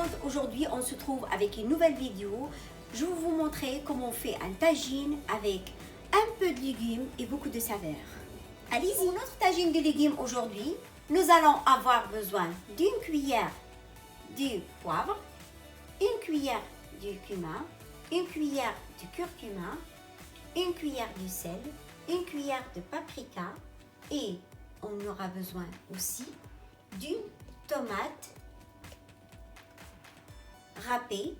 monde, aujourd'hui on se trouve avec une nouvelle vidéo. Je vais vous montrer comment on fait un tagine avec un peu de légumes et beaucoup de saveurs. Allez-y. Pour notre tagine de légumes aujourd'hui, nous allons avoir besoin d'une cuillère de poivre, une cuillère de cumin, une cuillère de curcuma, une cuillère de sel, une cuillère de paprika et on aura besoin aussi d'une tomate râpée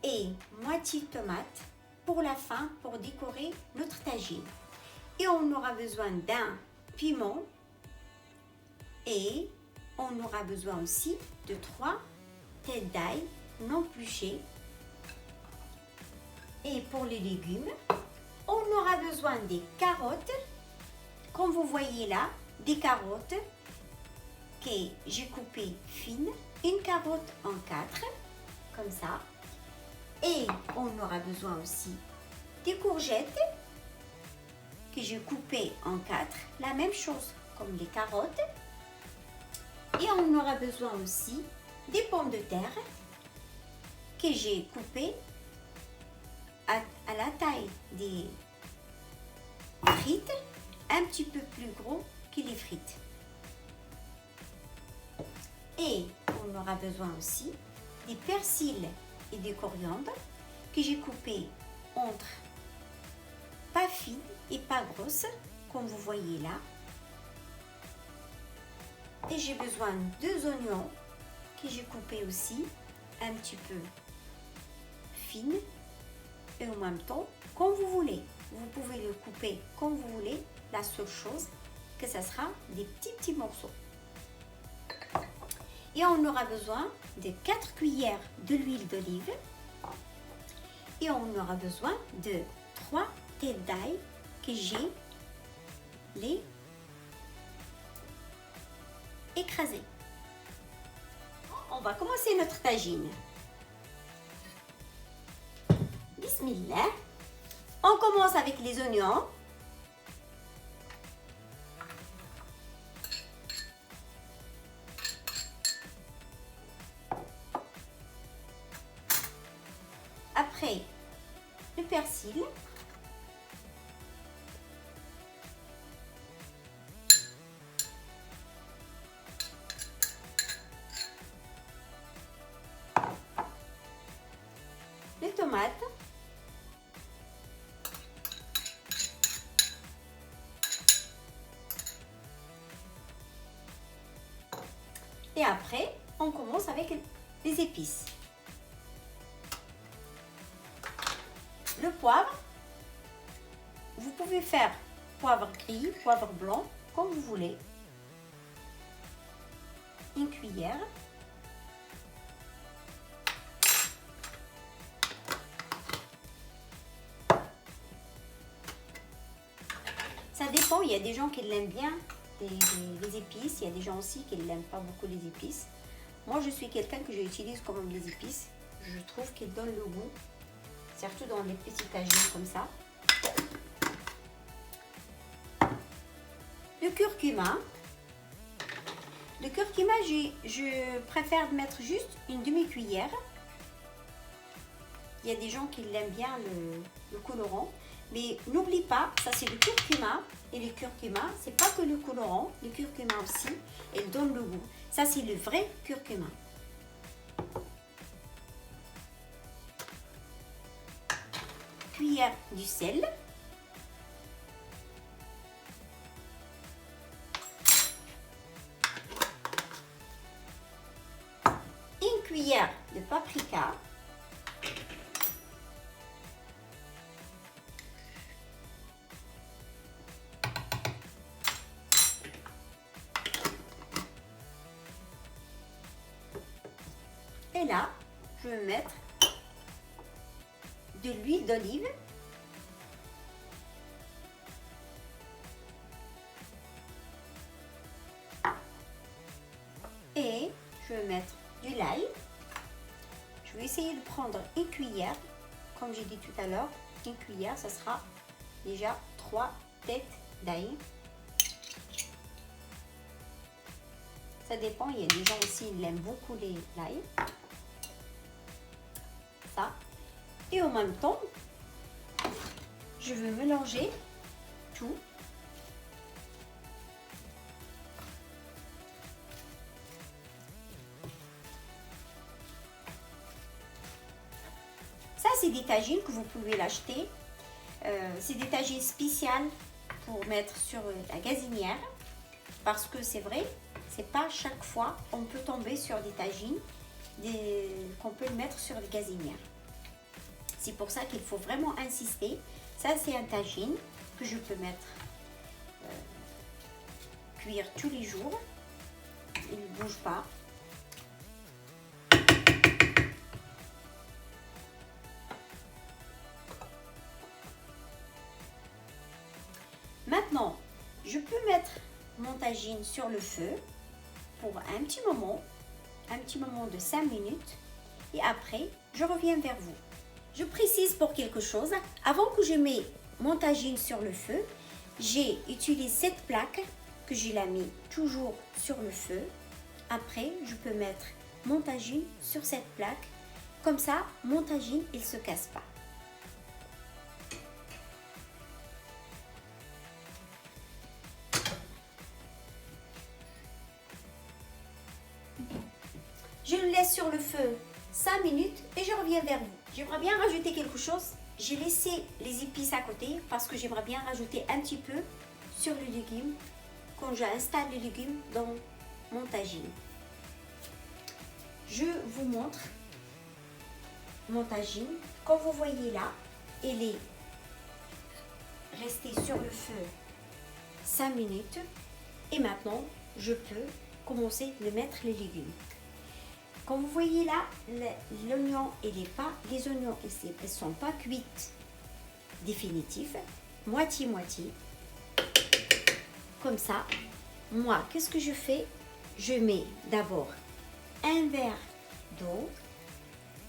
et moitié de tomate pour la fin pour décorer notre tagine. Et on aura besoin d'un piment et on aura besoin aussi de 3 têtes d'ail non épluchées. Et pour les légumes, on aura besoin des carottes, comme vous voyez là, des carottes que j'ai coupées fines, une carotte en 4, comme ça. Et on aura besoin aussi des courgettes que j'ai coupées en 4, la même chose comme les carottes. Et on aura besoin aussi des pommes de terre que j'ai coupées à la taille des frites, un petit peu plus gros que les frites. Et on aura besoin aussi des persils et des coriandres que j'ai coupés entre pas fines et pas grosses, comme vous voyez là. Et j'ai besoin de 2 oignons que j'ai coupés aussi un petit peu fines et en même temps comme vous voulez. Vous pouvez le couper comme vous voulez. La seule chose que ça sera des petits morceaux. Et on aura besoin de 4 cuillères de l'huile d'olive et on aura besoin de 3 têtes d'ail que j'ai les écrasées. On va commencer notre tagine. Bismillah. On commence avec les oignons. Après, le persil. Les tomates. Et après, on commence avec les épices. Le poivre, vous pouvez faire poivre gris, poivre blanc, comme vous voulez. Une cuillère. Ça dépend, il y a des gens qui l'aiment bien, les épices. Il y a des gens aussi qui n'aiment pas beaucoup les épices. Moi, je suis quelqu'un que j'utilise quand même les épices. Je trouve qu'ils donnent le goût, surtout dans les petits tagines comme ça. Le curcuma. Le curcuma, je préfère mettre juste une demi-cuillère. Il y a des gens qui l'aiment bien, le colorant. Mais n'oublie pas, ça c'est le curcuma. Et le curcuma, c'est pas que le colorant. Le curcuma aussi, il donne le goût. Ça c'est le vrai curcuma. Cuillère du sel. Une cuillère de paprika. Et là, je vais mettre de l'huile d'olive. Et je vais mettre de l'ail. Je vais essayer de prendre une cuillère. Comme j'ai dit tout à l'heure, une cuillère, ça sera déjà 3 têtes d'ail. Ça dépend, il y a des gens aussi qui aiment beaucoup l'ail. Ça. Et en même temps, je veux mélanger tout. Ça, c'est des tagines que vous pouvez l'acheter. C'est des tagines spéciales pour mettre sur la gazinière. Parce que c'est vrai, c'est pas chaque fois on peut tomber sur des tagines qu'on peut le mettre sur les gazinières. C'est pour ça qu'il faut vraiment insister. Ça, c'est un tagine que je peux mettre cuire tous les jours. Il ne bouge pas. Maintenant, je peux mettre mon tagine sur le feu pour un petit moment de 5 minutes et après, je reviens vers vous. Je précise pour quelque chose, avant que je mette mon tagine sur le feu, j'ai utilisé cette plaque que je la mets toujours sur le feu. Après, je peux mettre mon tagine sur cette plaque, comme ça, mon tagine, il ne se casse pas. Je le laisse sur le feu 5 minutes et je reviens vers vous. J'aimerais bien rajouter quelque chose. J'ai laissé les épices à côté parce que j'aimerais bien rajouter un petit peu sur les légumes quand j'installe les légumes dans mon tagine. Je vous montre mon tagine. Comme vous voyez là, elle est restée sur le feu 5 minutes et maintenant je peux commencer à mettre les légumes. Comme vous voyez là, l'oignon, les oignons, ils ne sont pas cuites définitifs, moitié-moitié. Comme ça, moi, qu'est-ce que je fais? Je mets d'abord un verre d'eau,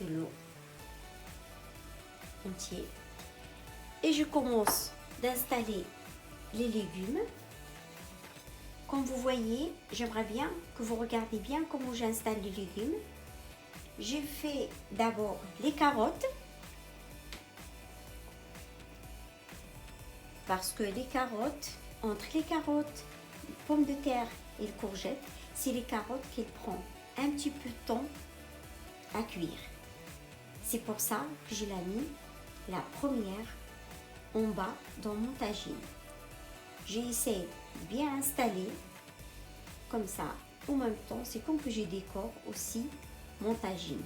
de l'eau entier, et je commence d'installer les légumes. Comme vous voyez, j'aimerais bien que vous regardiez bien comment j'installe les légumes. J'ai fait d'abord les carottes. Parce que les carottes, entre les carottes, les pommes de terre et les courgettes, c'est les carottes qui prennent un petit peu de temps à cuire. C'est pour ça que je l'ai mis la première en bas dans mon tagine. J'ai essayé de bien installer comme ça. En même temps, c'est comme que je décore aussi mon tagine.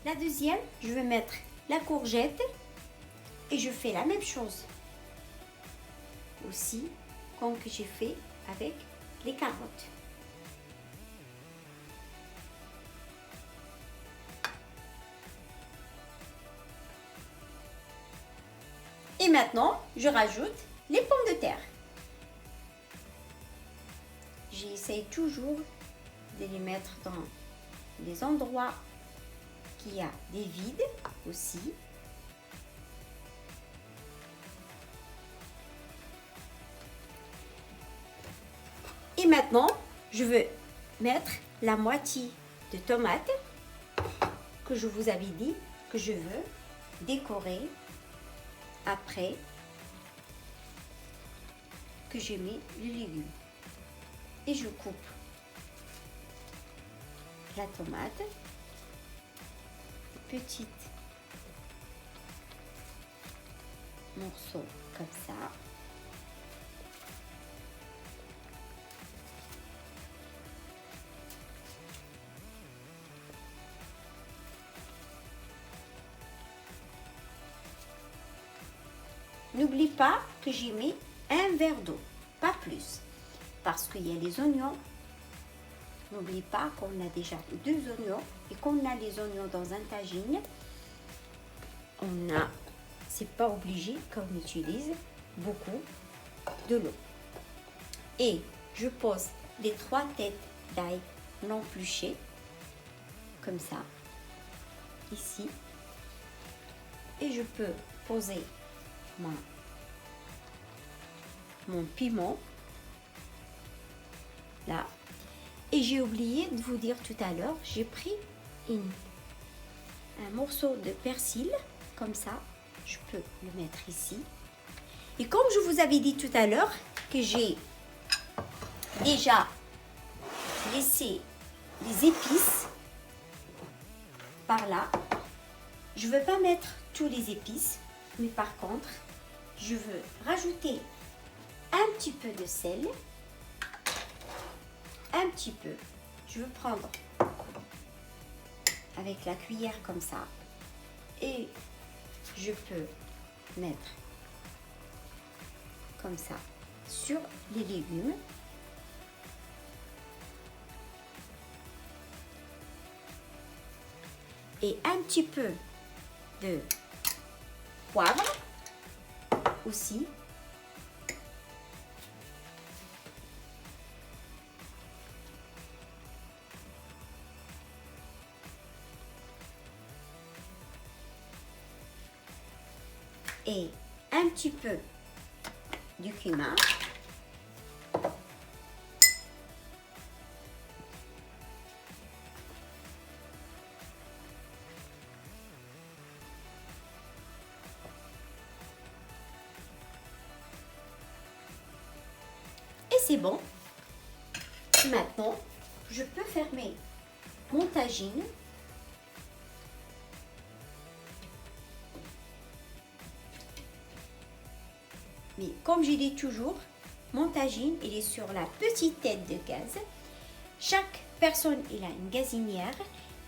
La deuxième, je vais mettre la courgette et je fais la même chose aussi comme que j'ai fait avec les carottes. Et maintenant, je rajoute les pommes de terre. J'essaie toujours de les mettre dans les endroits qui y a des vides aussi. Et maintenant, je veux mettre la moitié de tomates que je vous avais dit que je veux décorer après que j'ai mis les légumes. Et je coupe la tomate, petits morceaux comme ça. N'oublie pas que j'ai mis un verre d'eau, pas plus, parce qu'il y a les oignons. N'oublie pas qu'on a déjà 2 oignons et qu'on a les oignons dans un tagine. C'est pas obligé qu'on utilise beaucoup de l'eau. Et je pose les 3 têtes d'ail non épluchées, comme ça, ici. Et je peux poser ma mon piment. Là. Et j'ai oublié de vous dire tout à l'heure, j'ai pris un morceau de persil, comme ça, je peux le mettre ici. Et comme je vous avais dit tout à l'heure que j'ai déjà laissé les épices par là, je ne veux pas mettre tous les épices, mais par contre, je veux rajouter un petit peu de sel, un petit peu. Je veux prendre avec la cuillère comme ça et je peux mettre comme ça sur les légumes. Et un petit peu de poivre aussi. Et un petit peu du cumin. Et c'est bon. Maintenant, je peux fermer mon tagine. Mais comme je dis toujours, mon tagine, il est sur la petite tête de gaz. Chaque personne, il a une gazinière.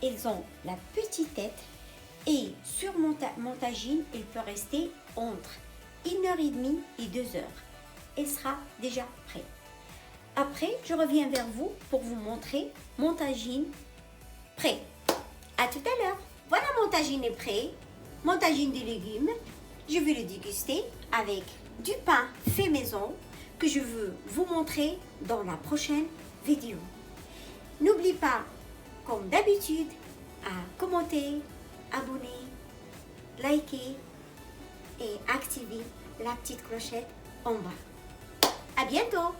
Ils ont la petite tête. Et sur mon tagine, il peut rester entre 1h30 et 2h. Il sera déjà prêt. Après, je reviens vers vous pour vous montrer mon tagine prêt. À tout à l'heure. Voilà, mon tagine est prêt. Mon tagine de légumes. Je vais le déguster avec du pain fait maison que je veux vous montrer dans la prochaine vidéo. N'oublie pas, comme d'habitude, à commenter, abonner, liker et activer la petite clochette en bas. À bientôt!